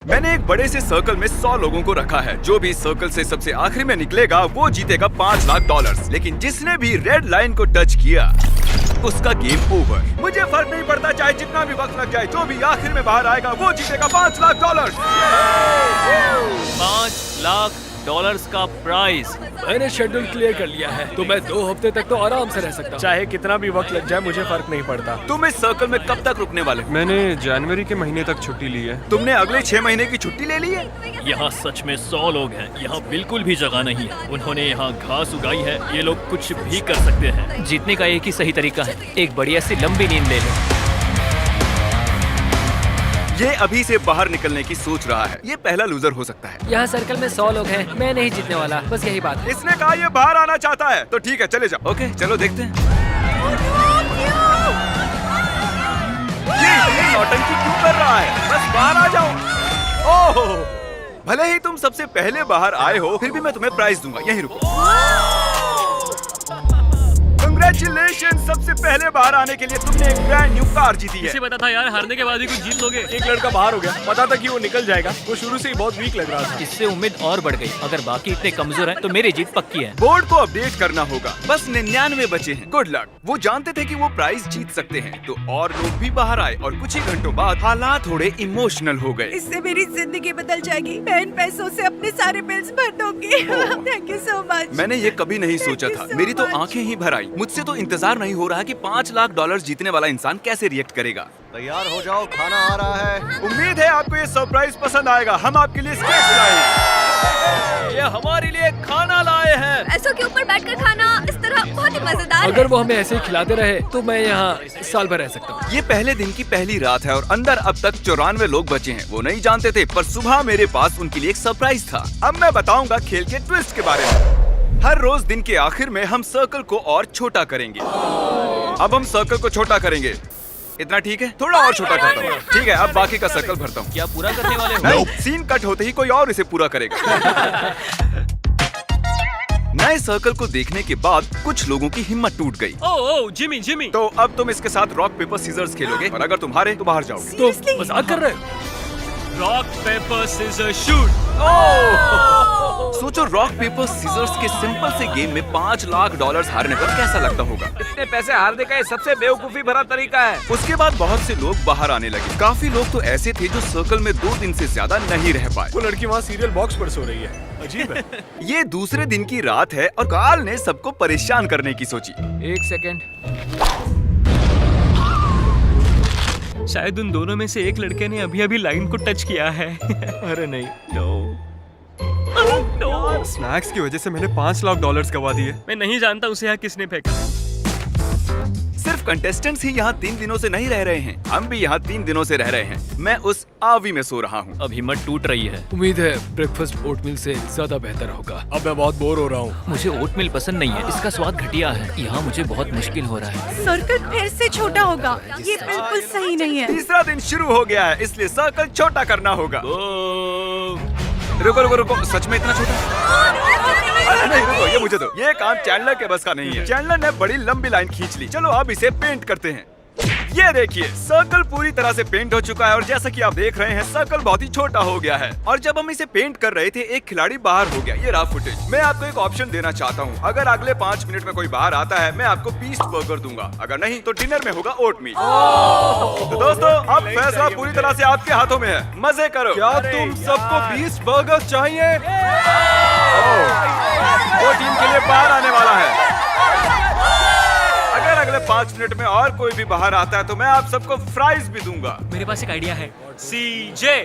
मैंने एक बड़े से सर्कल में 100 लोगों को रखा है। जो भी सर्कल से सबसे आखिरी में निकलेगा वो जीतेगा $5 लाख। लेकिन जिसने भी रेड लाइन को टच किया उसका गेम ओवर। मुझे फर्क नहीं पड़ता चाहे जितना भी वक्त लग जाए, जो भी आखिर में बाहर आएगा वो जीतेगा $5 लाख। $5 लाख का प्राइज। मैंने शेड्यूल क्लियर कर लिया है, तो मैं 2 हफ्ते तक तो आराम से रह सकता हूँ। चाहे कितना भी वक्त लग जाए मुझे फर्क नहीं पड़ता। तुम इस सर्कल में कब तक रुकने वाले हो? मैंने जनवरी के महीने तक छुट्टी ली है। तुमने अगले 6 महीने की छुट्टी ले ली है? यहाँ सच में 100 लोग हैं। यहाँ बिल्कुल भी जगह नहीं है। उन्होंने यहाँ घास उगाई है। ये लोग कुछ भी कर सकते हैं। जीतने का एक ही सही तरीका है, एक बढ़िया सी लंबी नींद ले लो। ये अभी से बाहर निकलने की सोच रहा है। ये पहला लूजर हो सकता है। यहाँ सर्कल में 100 लोग हैं, मैं नहीं जीतने वाला, बस यही बात है। इसने कहा ये बाहर आना चाहता है, तो ठीक है चले जाओ। ओके चलो देखते हैं। ये नौटंकी क्यों कर रहा है? बस बाहर आ जाओ। ओह, भले ही तुम सबसे पहले बाहर आए हो, फिर भी मैं तुम्हें प्राइज दूंगा। यहीं रुको। Congratulations! सबसे पहले बाहर आने के लिए तुमने एक ब्रांड न्यू कार जीती है। इसे पता था यार, हारने के बाद ही कुछ जीत लोगे। एक लड़का बाहर हो गया, पता था कि वो निकल जाएगा। वो शुरू से ही बहुत वीक लग रहा था। इससे उम्मीद और बढ़ गई। अगर बाकी इतने कमजोर हैं, तो मेरी जीत पक्की है। बोर्ड को अपडेट करना होगा। बस 99 बचे हैं। Good luck. वो जानते थे कि वो प्राइज जीत सकते हैं, तो और लोग भी बाहर आए और कुछ ही घंटों बाद हालात थोड़े इमोशनल हो गए। इससे मेरी जिंदगी बदल जाएगी। मैं इन पैसों से अपने सारे बिल्स भर दूंगी। Thank you so much. मैंने ये कभी नहीं सोचा था। मेरी तो आंखें ही भर आई। मुझसे तो इंतजार नहीं हो रहा कि $5 लाख जीतने वाला इंसान कैसे रिएक्ट करेगा। तैयार हो जाओ, खाना आ रहा है। उम्मीद है आपको ये सरप्राइज पसंद आएगा। हम आपके लिए स्नैक्स लाए हैं। ये हमारे लिए खाना लाए हैं। पैसों के ऊपर बैठकर खाना इस तरह बहुत ही मजेदार अगर वो हमें ऐसे ही खिलाते रहे, तो मैं यहाँ साल भर रह सकता हूँ। ये पहले दिन की पहली रात है और अंदर अब तक 94 लोग बचे हैं। वो नहीं जानते थे, पर सुबह मेरे पास उनके लिए एक सरप्राइज था। अब मैं बताऊंगा खेल के ट्विस्ट के बारे में। हर रोज दिन के आखिर में हम सर्कल को और छोटा करेंगे। अब हम सर्कल को छोटा करेंगे। इतना ठीक है? थोड़ा और छोटा करता हूँ। ठीक है, अब बाकी का सर्कल भरता हूँ। क्या पूरा करने वाले हो? नहीं, सीन कट होते ही कोई और इसे पूरा करेगा। नए सर्कल को देखने के बाद कुछ लोगों की हिम्मत टूट गई। ओह जिमी। तो अब तुम इसके साथ रॉक पेपर सीजर्स खेलोगे और अगर तुम हारे तो बाहर जाओगे। तो मजाक कर रहे हो? Rock paper scissor shoot. सोचो, रॉक पेपर सीजर्स के सिंपल से गेम में $5 लाख हारने पर कैसा लगता होगा। इतने पैसे हारने का ये सबसे बेवकूफी भरा तरीका है। उसके बाद बहुत से लोग बाहर आने लगे। काफी लोग तो ऐसे थे जो सर्कल में 2 दिन से ज्यादा नहीं रह पाए। वो लड़की वहाँ सीरियल बॉक्स पर सो रही है। अजीब है। ये दूसरे दिन की रात है और कार्ल ने सबको परेशान करने की सोची। 1 सेकेंड। शायद उन दोनों में से एक लड़के ने अभी लाइन को टच किया है। अरे नहीं। स्नैक्स की वजह से मैंने $5 लाख गवा दिए। मैं नहीं जानता उसे यहाँ किसने फेंका। सिर्फ कंटेस्टेंट्स ही यहाँ 3 दिनों से नहीं रह रहे हैं। हम भी यहाँ 3 दिनों से रह रहे हैं। मैं उस आवी में सो रहा हूँ। अब हिम्मत टूट रही है। उम्मीद है ब्रेकफास्ट ओटमील से ज्यादा बेहतर होगा। अब मैं बहुत बोर हो रहा हूँ। मुझे ओटमील पसंद नहीं है, इसका स्वाद घटिया है। यहाँ मुझे बहुत मुश्किल हो रहा है। सर्कल फिर से छोटा होगा। ये बिल्कुल सही नहीं है। तीसरा दिन शुरू हो गया है, इसलिए सर्कल छोटा करना होगा। रुको, सच में इतना छोटा? अरे नहीं, रुको, ये मुझे दो। ये काम चैंडलर के बस का नहीं है। चैंडलर ने बड़ी लंबी लाइन खींच ली। चलो अब इसे पेंट करते हैं। ये देखिए, सर्कल पूरी तरह से पेंट हो चुका है और जैसा कि आप देख रहे हैं, सर्कल बहुत ही छोटा हो गया है। और जब हम इसे पेंट कर रहे थे, एक खिलाड़ी बाहर हो गया। ये रहा फुटेज। मैं आपको एक ऑप्शन देना चाहता हूँ। अगर अगले 5 मिनट में कोई बाहर आता है, मैं आपको बीस्ट बर्गर दूंगा। अगर नहीं तो डिनर में होगा ओटमील। तो दोस्तों, अब फैसला पूरी तरह से आपके हाथों में है। मजे करो। क्या तुम सबको 20 बर्गर चाहिए? वो टीम के लिए बाहर आने वाला है। अगर अगले 5 मिनट में और कोई भी बाहर आता है तो मैं आप सबको फ्राइज भी दूंगा। मेरे पास एक आइडिया है। सीजे।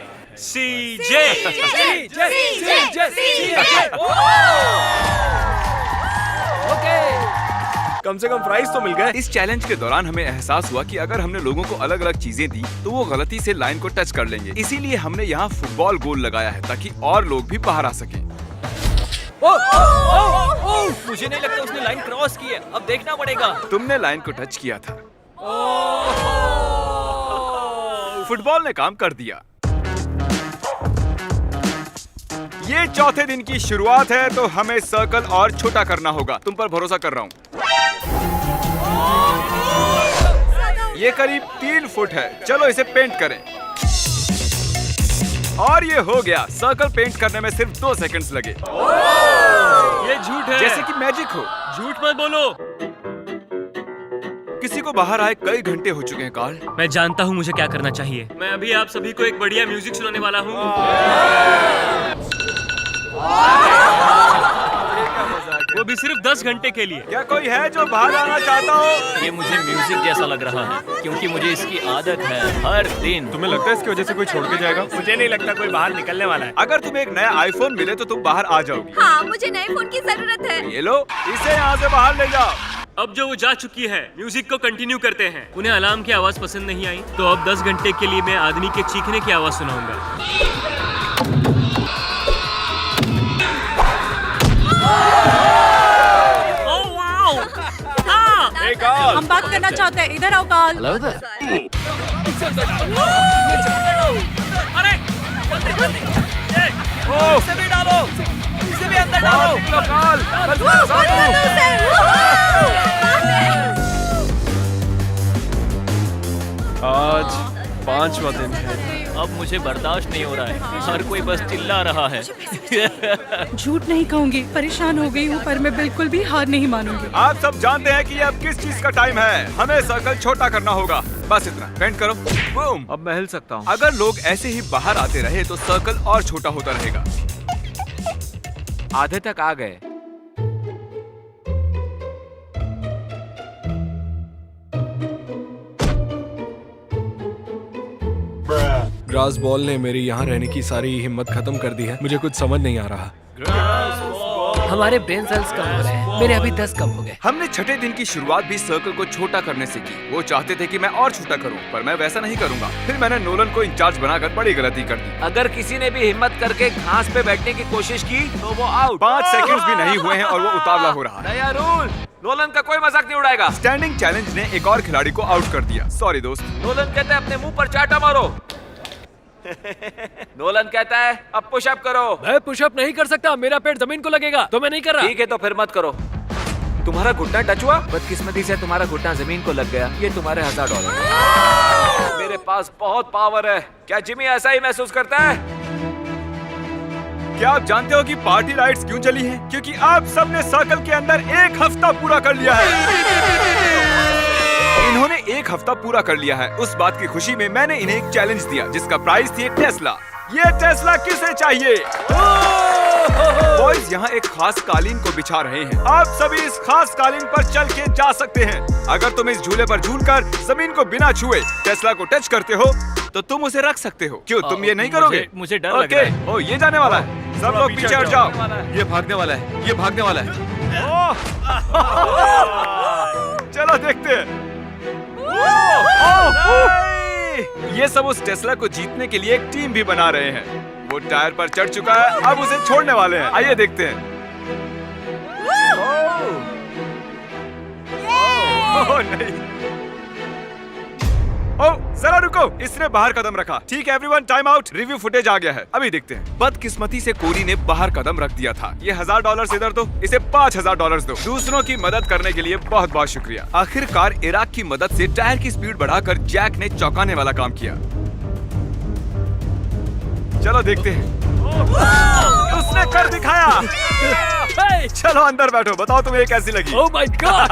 कम से कम प्राइस तो मिल गए। इस चैलेंज के दौरान हमें एहसास हुआ कि अगर हमने लोगों को अलग अलग चीजें दी तो वो गलती से लाइन को टच कर लेंगे। इसीलिए हमने यहाँ फुटबॉल गोल लगाया है ताकि और लोग भी बाहर आ सकें। मुझे नहीं लगता उसने लाइन क्रॉस की है। अब देखना पड़ेगा। तुमने लाइन को टच किया था। फुटबॉल ने काम कर दिया। ये चौथे दिन की शुरुआत है, तो हमें सर्कल और छोटा करना होगा। तुम पर भरोसा कर रहा हूँ। ये करीब 3 फुट है। चलो इसे पेंट करें। और ये हो गया। सर्कल पेंट करने में सिर्फ 2 सेकंड्स लगे। ये झूठ है। जैसे कि मैजिक हो। झूठ मत बोलो। किसी को बाहर आए कई घंटे हो चुके हैं कार्ल। मैं जानता हूँ मुझे क्या करना चाहिए। मैं अभी आप सभी को एक बढ़िया म्यूजिक सुनाने वाला हूँ। वो भी सिर्फ 10 घंटे के लिए। क्या कोई है जो बाहर आना चाहता हो? ये मुझे म्यूजिक जैसा लग रहा है क्योंकि मुझे इसकी आदत है हर दिन। तुम्हें लगता है इसकी वजह से कोई छोड़ के जाएगा? मुझे नहीं लगता कोई बाहर निकलने वाला है। अगर तुम्हें एक नया आईफोन मिले तो तुम बाहर आ जाओगी। हाँ, मुझे नए फोन की जरूरत है। ये लो, इसे यहाँ से बाहर ले जाओ। अब जो वो जा चुकी है, म्यूजिक को कंटिन्यू करते हैं। उन्हें अलार्म की आवाज पसंद नहीं आई, तो अब 10 घंटे के लिए मैं आदमी के चीखने की आवाज सुनाऊंगा। Oh wow! हम बात करना चाहते हैं, इधर आओ कार्ल। Hello there। अरे इसे भी डालो, इसे भी अंदर डालो। आज 5वां दिन है। अब मुझे बर्दाश्त नहीं हो रहा है। हर कोई बस चिल्ला रहा है। झूठ नहीं कहूंगी, परेशान हो गई हूँ, पर मैं बिल्कुल भी हार नहीं मानूंगी। आप सब जानते हैं कि ये अब किस चीज का टाइम है। हमें सर्कल छोटा करना होगा। बस इतना। पेंट करो। बूम। अब मैं हिल सकता हूँ। अगर लोग ऐसे ही बाहर आते रहे तो सर्कल और छोटा होता रहेगा। आधे तक आ गए। ग्रास बॉल ने मेरी यहाँ रहने की सारी हिम्मत खत्म कर दी है। मुझे कुछ समझ नहीं आ रहा। हमारे ब्रेन सेल्स कम हो रहे हैं। मेरे अभी 10 कम हो गए। हमने छठे दिन की शुरुआत भी सर्कल को छोटा करने से की। वो चाहते थे कि मैं और छोटा करूं, पर मैं वैसा नहीं करूंगा। फिर मैंने नोलन को इंचार्ज बनाकर बड़ी गलती कर दी। अगर किसी ने भी हिम्मत करके घास पे बैठने की कोशिश की तो वो आउट। 5 सेकंड्स भी नहीं हुए हैं और वो उतावला हो रहा है। नया रूल, नोलन का कोई मजाक नहीं उड़ाएगा। स्टैंडिंग चैलेंज ने एक और खिलाड़ी को आउट कर दिया। सॉरी दोस्त। नोलन कहता है अपने मुंह पर चाटा मारो। नोलन कहता है अब पुशअप करो। मैं पुशअप नहीं कर सकता, मेरा पेट जमीन को लगेगा, तो मैं नहीं कर रहा। ठीक है तो फिर मत करो। तुम्हारा घुटना टच हुआ? बदकिस्मती से तुम्हारा घुटना जमीन को लग गया। ये तुम्हारे $1000। मेरे पास बहुत पावर है। क्या जिमी ऐसा ही महसूस करता है? क्या आप जानते हो कि पार्टी लाइट्स क्यों जली हैं? क्योंकि आप सबने सर्कल के अंदर 1 हफ्ता पूरा कर लिया है। इन्होंने 1 हफ्ता पूरा कर लिया है। उस बात की खुशी में मैंने इन्हें एक चैलेंज दिया जिसका प्राइस थी एक टेस्ला। ये टेस्ला किसे चाहिए? बॉयज यहाँ एक खास कालीन को बिछा रहे हैं। आप सभी इस खास कालीन पर चल के जा सकते हैं। अगर तुम इस झूले पर झूलकर जमीन को बिना छुए टेस्ला को टच करते हो तो तुम उसे रख सकते हो। क्यों तुम ये नहीं करोगे? मुझे डर लग रहा है। ओ, ये जाने वाला है। सब लोग पीछे हट जाओ। ये भागने वाला है। ये भागने वाला है। चलो देखते हैं। ये सब उस टेस्ला को जीतने के लिए एक टीम भी बना रहे हैं। वो टायर पर चढ़ चुका है, अब उसे छोड़ने वाले हैं। आइए देखते हैं। ओह नहीं। ओह जरा रुको, इसने बाहर कदम रखा। ठीक है everyone, time out. Review footage आ गया है, अभी देखते हैं। बदकिस्मती से कोरी ने बाहर कदम रख दिया था। ये $1000 इधर दो, इसे $5000 दो। दूसरों की मदद करने के लिए बहुत बहुत शुक्रिया। आखिरकार इराक की मदद से टायर की स्पीड बढ़ाकर जैक ने चौंकाने वाला काम किया। चलो देखते हैं। उसने कर दिखाया। चलो अंदर बैठो, बताओ तुम्हें ये कैसी लगी? Oh my God!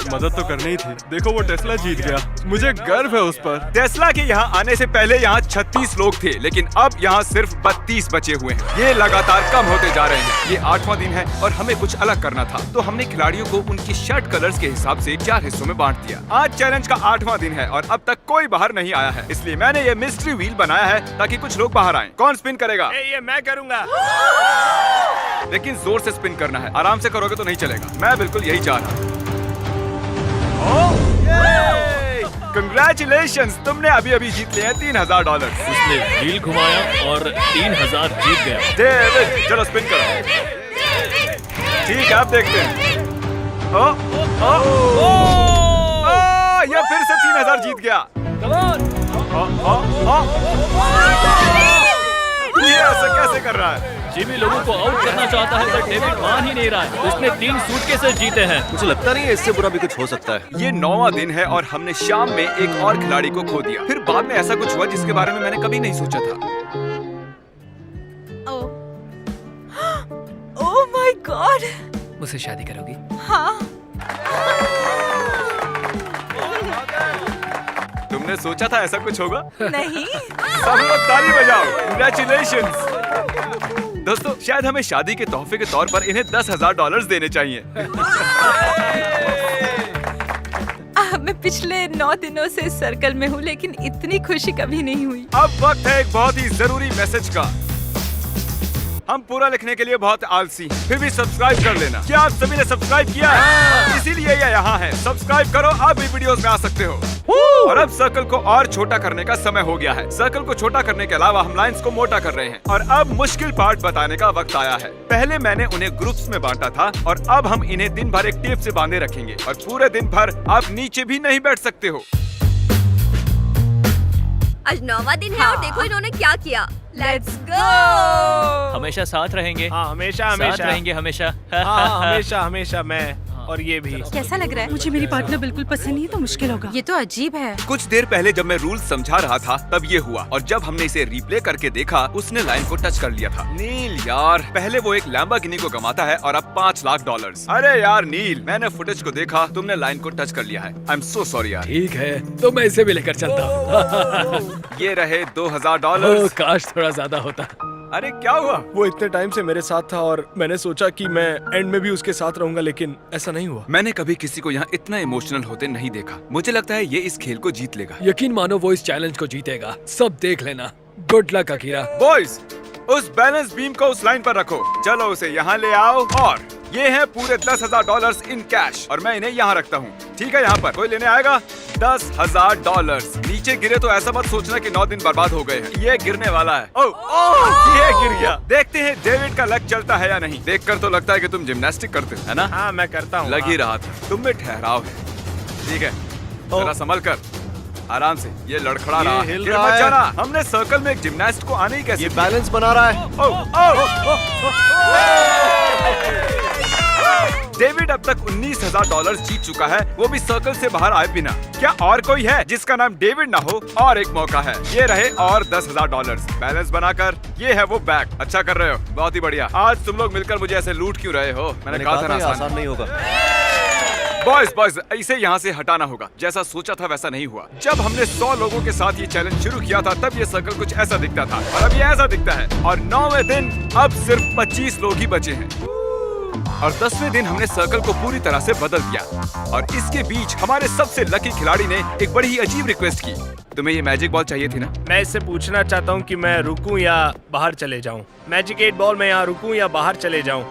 देखो मदद तो करनी ही थी। देखो वो टेस्ला जीत गया। मुझे गर्व है उस पर। टेस्ला के यहाँ आने से पहले यहाँ 36 लोग थे, लेकिन अब यहाँ सिर्फ 32 बचे हुए हैं। ये लगातार कम होते जा रहे हैं। ये 8वां दिन है और हमें कुछ अलग करना था, तो हमने खिलाड़ियों को उनकी शर्ट कलर्स के हिसाब से 4 हिस्सों में बांट दिया। आज चैलेंज का 8वां दिन है और अब तक कोई बाहर नहीं आया है, इसलिए मैंने ये मिस्ट्री व्हील बनाया है ताकि कुछ लोग बाहर आए। कौन स्पिन करेगा? ये मैं करूंगा। लेकिन जोर से स्पिन करना है, आराम से करोगे तो नहीं चलेगा। मैं बिल्कुल यही चाह रहा हूँ। Congratulations! तुमने अभी अभी जीत लिया है $3000। उसने व्हील घुमाया और 3000 जीत गया। डेविड चलो स्पिन करो। ठीक है अब देखते हैं। ये फिर से 3000 जीत गया। Yes! ऐसा कैसे कर रहा है? जिमी लोगों को आउट करना चाहता है पर डेविड मान ही नहीं रहा है। उसने 3 सूटकेसेस जीते हैं। मुझे लगता नहीं है इससे बुरा भी कुछ हो सकता है। ये 9वां दिन है और हमने शाम में एक और खिलाड़ी को खो दिया। फिर बाद में ऐसा कुछ हुआ जिसके बारे में मैंने कभी नहीं सोचा था। Oh my God. मुझसे शादी करोगी? हाँ। तुमने सोचा था ऐसा कुछ होगा? नहीं। सब लोग ताली बजाओ। Congratulations! दोस्तों, शायद हमें शादी के तोहफे के तौर पर इन्हें $10,000 देने चाहिए। मैं पिछले 9 दिनों से सर्कल में हूँ, लेकिन इतनी खुशी कभी नहीं हुई। अब वक्त है एक बहुत ही जरूरी मैसेज का। हम पूरा लिखने के लिए बहुत आलसी, फिर भी सब्सक्राइब कर लेना। क्या आप सभी ने सब्सक्राइब किया है? इसीलिए ये यहाँ है। सब्सक्राइब करो, आप भी वीडियोस में आ सकते हो। और अब सर्कल को और छोटा करने का समय हो गया है। सर्कल को छोटा करने के अलावा हम लाइंस को मोटा कर रहे हैं। और अब मुश्किल पार्ट बताने का वक्त आया है। पहले मैंने उन्हें ग्रुप्स में बांटा था और अब हम इन्हें दिन भर एक टेप से बांधे रखेंगे और पूरे दिन भर आप नीचे भी नहीं बैठ सकते हो। आज 9वां दिन है और देखो इन्होंने क्या किया। Let's go. हमेशा साथ रहेंगे। हाँ हमेशा साथ हमेशा रहेंगे हमेशा। हाँ हमेशा हमेशा मैं और ये भी। कैसा लग रहा है? मुझे मेरी पार्टनर बिल्कुल पसंद नहीं है तो मुश्किल होगा। ये तो अजीब है। कुछ देर पहले जब मैं रूल्स समझा रहा था तब ये हुआ और जब हमने इसे रिप्ले करके देखा उसने लाइन को टच कर लिया था। नील यार, पहले वो एक लैम्बोर्गिनी को गंवाता है और अब $5,00,000। अरे यार नील, मैंने फुटेज को देखा, तुमने लाइन को टच कर लिया है। आई एम सो सॉरी यार। ठीक है, तो मैं इसे भी लेकर चलता हूँ। ये रहे $2,000। काश थोड़ा ज्यादा होता। अरे क्या हुआ? वो इतने टाइम से मेरे साथ था और मैंने सोचा कि मैं एंड में भी उसके साथ रहूंगा, लेकिन ऐसा नहीं हुआ। मैंने कभी किसी को यहाँ इतना इमोशनल होते नहीं देखा। मुझे लगता है ये इस खेल को जीत लेगा। यकीन मानो वो इस चैलेंज को जीतेगा। सब देख लेना। Good luck Akira. बॉयज, उस बैलेंस बीम को उस लाइन पर रखो। चलो उसे यहाँ ले आओ और ये है पूरे $10,000 इन कैश और मैं इन्हें यहाँ रखता हूँ। ठीक है, यहाँ पर कोई लेने आएगा? $10,000 नीचे गिरे तो ऐसा मत सोचना कि 9 दिन बर्बाद हो गए हैं। ये गिरने वाला है। ओह, ये गिर गया। देखते हैं डेविड का लक चलता है या नहीं। देखकर तो लगता है कि तुम जिम्नास्टिक करते हो, है ना? हाँ मैं करता हूँ। लग ही रहा था। तुम में ठहराव है। ठीक है, जरा संभल कर, आराम से। ये लड़खड़ा रहा है। हिल गिर रहा मत है। जाना। हमने सर्कल में एक जिम्नास्ट को आने ही कैसे ये बैलेंस बना रहा है। डेविड अब तक $19,000 जीत चुका है, वो भी सर्कल से बाहर आए बिना। क्या और कोई है जिसका नाम डेविड ना हो? और एक मौका है। ये रहे और $10,000 बैलेंस बनाकर। ये है वो बैग। अच्छा कर रहे हो, बहुत ही बढ़िया। आज तुम लोग मिलकर मुझे ऐसे लूट क्यों रहे हो? मैंने कहा था ना आसान नहीं होगा। बॉयज, इसे यहाँ से हटाना होगा। जैसा सोचा था वैसा नहीं हुआ। जब हमने 100 लोगों के साथ ये चैलेंज शुरू किया था तब ये सर्कल कुछ ऐसा दिखता था और अब ये ऐसा दिखता है। और 9वें दिन अब सिर्फ 25 लोग ही बचे हैं और 10वें दिन हमने सर्कल को पूरी तरह से बदल दिया। और इसके बीच हमारे सबसे लकी खिलाड़ी ने एक बड़ी ही अजीब रिक्वेस्ट की। तुम्हें ये मैजिक बॉल चाहिए थी ना? मैं इससे पूछना चाहता हूँ कि मैं रुकूं या बाहर चले जाऊँ। मैजिक 8 बॉल में यहाँ रुकूं या बाहर चले जाऊँ?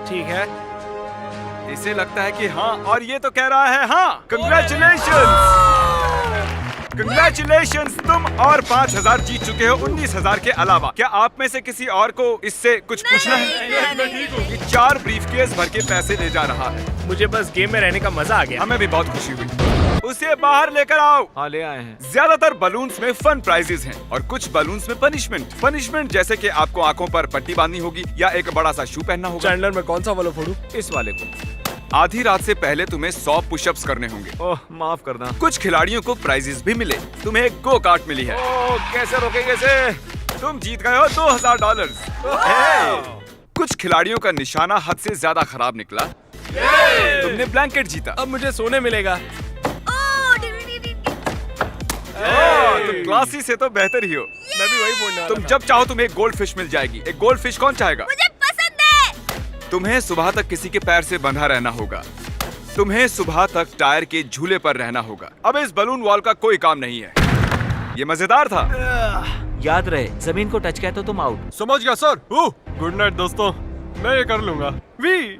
ठीक है। इसे लगता है कि हाँ और ये तो कह रहा है हाँ। Congratulations! तुम और 5,000 जीत चुके हो 19,000 के अलावा। क्या आप में से किसी और को इससे कुछ पूछना है? ये 4 ब्रीफकेस भर के पैसे ले जा रहा है। मुझे बस गेम में रहने का मजा आ गया। हमें भी बहुत खुशी हुई। उसे बाहर लेकर आओ। हाँ ले आए हैं। ज्यादातर बलून्स में फन प्राइजेस हैं और कुछ बलून्स में पनिशमेंट जैसे कि आपको आंखों पर पट्टी बांधनी होगी या एक बड़ा सा शू पहनना होगा। चैंडलर में कौन सा वाला फोड़ूं? इस वाले को। आधी रात से पहले तुम्हें 100 पुशअप्स करने होंगे। ओह माफ करना। कुछ खिलाड़ियों को प्राइजेस भी मिले। तुम्हें एक गो कार्ट मिली है। ओह कैसे रोकेंगे इसे? तुम जीत गए हो $2,000। कुछ खिलाड़ियों का निशाना हद से ज्यादा खराब निकला। तुमने ब्लैंकेट जीता। अब मुझे सोने मिलेगा। तुम क्लासी से तो बेहतर ही हो। मैं भी वही बोलने वाला तुम था। जब चाहो तुम्हें एक गोल्ड फिश मिल जाएगी। एक गोल्ड फिश कौन चाहेगा? मुझे पसंद है। तुम्हें सुबह तक किसी के पैर से बंधा रहना होगा। तुम्हें सुबह तक टायर के झूले पर रहना होगा। अब इस बलून वॉल का कोई काम नहीं है। ये मजेदार था। याद रहे, जमीन को टच किया तो तुम आउट। समझ गया सर। गुड नाइट दोस्तों, मैं ये कर लूंगा।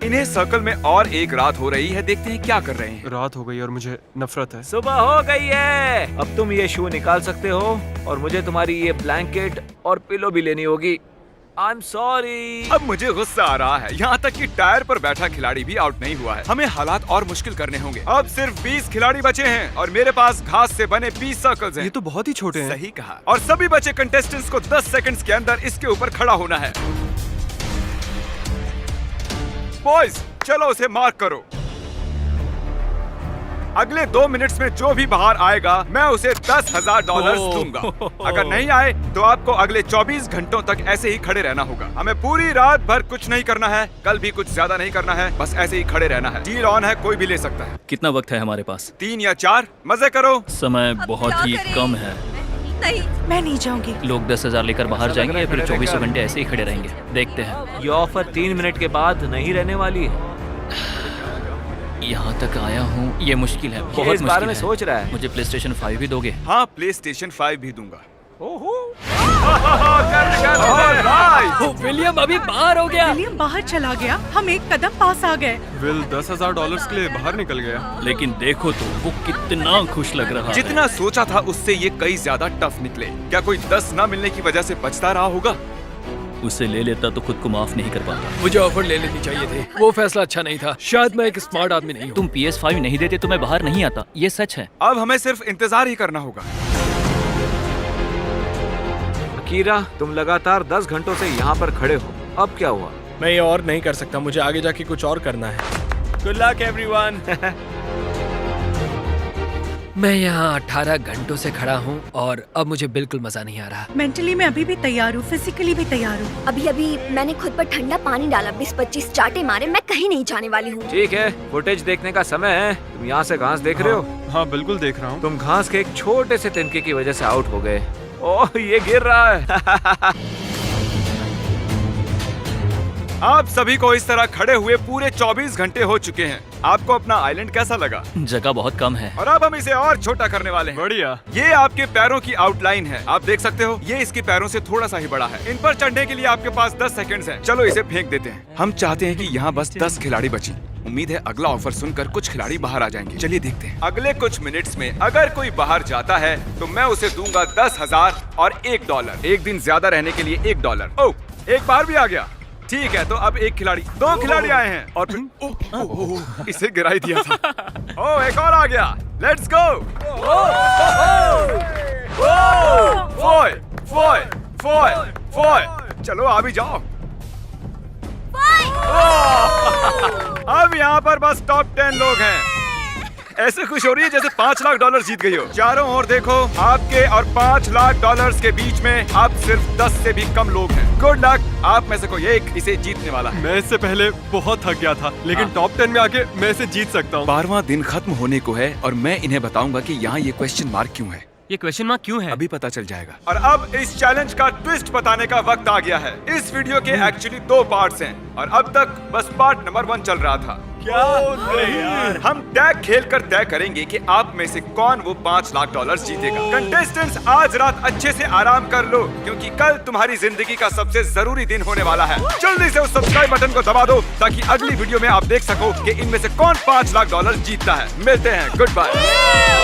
इन्हें सर्कल में और एक रात हो रही है। देखते हैं क्या कर रहे हैं। रात हो गई और मुझे नफरत है। सुबह हो गई है। अब तुम ये शू निकाल सकते हो और मुझे तुम्हारी ये ब्लैंकेट और पिलो भी लेनी होगी। I'm sorry. अब मुझे गुस्सा आ रहा है, यहाँ तक कि टायर पर बैठा खिलाड़ी भी आउट नहीं हुआ है। हमें हालात और मुश्किल करने होंगे। अब सिर्फ 20 खिलाड़ी बचे हैं और मेरे पास घास से बने 20 सर्कल्स हैं। ये तो बहुत ही छोटे हैं। सही कहा। और सभी बचे कंटेस्टेंट्स को 10 सेकंड्स के अंदर इसके ऊपर खड़ा होना है। बॉयज, चलो उसे मार्क करो। अगले 2 मिनट्स में जो भी बाहर आएगा मैं उसे $10,000 दूंगा। अगर नहीं आए तो आपको अगले 24 घंटों तक ऐसे ही खड़े रहना होगा। हमें पूरी रात भर कुछ नहीं करना है, कल भी कुछ ज्यादा नहीं करना है, बस ऐसे ही खड़े रहना है। डील ऑन है, कोई भी ले सकता है। कितना वक्त है हमारे पास? 3 या 4। मजे करो। समय बहुत ही कम है। नहीं, मैं नहीं जाऊंगी। लोग 10,000 लेकर बाहर जाएंगे या फिर 24 घंटे ऐसे ही खड़े रहेंगे? देखते हैं। ये ऑफर 3 मिनट के बाद नहीं रहने वाली है। यहाँ तक आया हूँ, ये मुश्किल है, ये बहुत इस बारे में मुश्किल सोच रहा है। मुझे PlayStation 5 भी दोगे? हाँ, PlayStation 5 भी दूंगा। विलियम अभी बाहर हो गया। विलियम बाहर चला गया, हम एक कदम पास आ गए। विल $10,000 के लिए बाहर निकल गया। लेकिन देखो तो वो कितना खुश लग रहा है। जितना सोचा था उससे ये कई ज्यादा टफ निकले। क्या कोई 10 न मिलने की वजह से पछता रहा होगा? उसे ले लेता तो खुद को माफ नहीं कर पाता। मुझे ऑफर ले लेनी चाहिए थी, वो फैसला अच्छा नहीं था। शायद मैं एक स्मार्ट आदमी नहीं हूँ। तुम PS5 नहीं देते तो मैं बाहर नहीं आता, ये सच है। अब हमें सिर्फ इंतजार ही करना होगा। अकीरा, तुम लगातार 10 घंटों से यहाँ पर खड़े हो, अब क्या हुआ? मैं ये और नहीं कर सकता, मुझे आगे जाके कुछ और करना है। Good luck everyone. मैं यहाँ 18 घंटों से खड़ा हूँ और अब मुझे बिल्कुल मजा नहीं आ रहा। मेंटली मैं अभी भी तैयार हूँ, फिजिकली भी तैयार हूँ। अभी अभी मैंने खुद पर ठंडा पानी डाला, 20-25 चाटे मारे, मैं कहीं नहीं जाने वाली हूँ। ठीक है, फुटेज देखने का समय है। तुम यहाँ से घास देख रहे हो? हाँ बिल्कुल देख रहा हूँ। तुम घास के एक छोटे से तिनके की वजह से आउट हो गए। ओह, ये गिर रहा है। आप सभी को इस तरह खड़े हुए पूरे 24 घंटे हो चुके हैं। आपको अपना आइलैंड कैसा लगा? जगह बहुत कम है। और अब हम इसे और छोटा करने वाले हैं। बढ़िया। ये आपके पैरों की आउटलाइन है, आप देख सकते हो। ये इसके पैरों से थोड़ा सा ही बड़ा है। इन पर चढ़ने के लिए आपके पास 10 सेकंड्स हैं। चलो इसे फेंक देते हैं। हम चाहते हैं कि यहाँ बस 10 खिलाड़ी बची। उम्मीद है अगला ऑफर सुनकर कुछ खिलाड़ी बाहर आ जाएंगे। चलिए देखते हैं। अगले कुछ मिनट्स में अगर कोई बाहर जाता है तो मैं उसे दूंगा 10,000 और $1। एक दिन ज्यादा रहने के लिए $1। ओह, एक बार भी आ गया। ठीक है, तो अब एक खिलाड़ी, 2 खिलाड़ी आए हैं और फिर इसे गिराई दिया था। ओह, एक और आ गया। Let's go. फॉय। चलो आ भी जाओ। अब यहाँ पर बस टॉप 10 लोग हैं। ऐसे खुश हो रही है जैसे $5 लाख जीत गई हो। चारों ओर देखो, आपके और $5 लाख के बीच में अब सिर्फ 10 से भी कम लोग हैं। गुड लक, आप में से कोई एक इसे जीतने वाला है। मैं इससे पहले बहुत थक गया था, लेकिन टॉप 10 में आके मैं इसे जीत सकता हूँ। 12वां दिन खत्म होने को है और मैं इन्हें बताऊंगा कि यहाँ ये क्वेश्चन मार्क क्यों है। ये क्वेश्चन मार्क क्यों है? अभी पता चल जाएगा। और अब इस चैलेंज का ट्विस्ट बताने का वक्त आ गया है। इस वीडियो के एक्चुअली 2 पार्ट्स हैं और अब तक बस पार्ट नंबर 1 चल रहा था। क्या यार? हम टैग खेलकर तय करेंगे कि आप में से कौन वो $5 लाख जीतेगा। कंटेस्टेंट्स, आज रात अच्छे से आराम कर लो क्योंकि कल तुम्हारी जिंदगी का सबसे जरूरी दिन होने वाला है। जल्दी से उस सब्सक्राइब बटन को दबा दो ताकि अगली वीडियो में आप देख सको कि इनमें से कौन $5 लाख जीतता है। मिलते हैं, गुड बाय।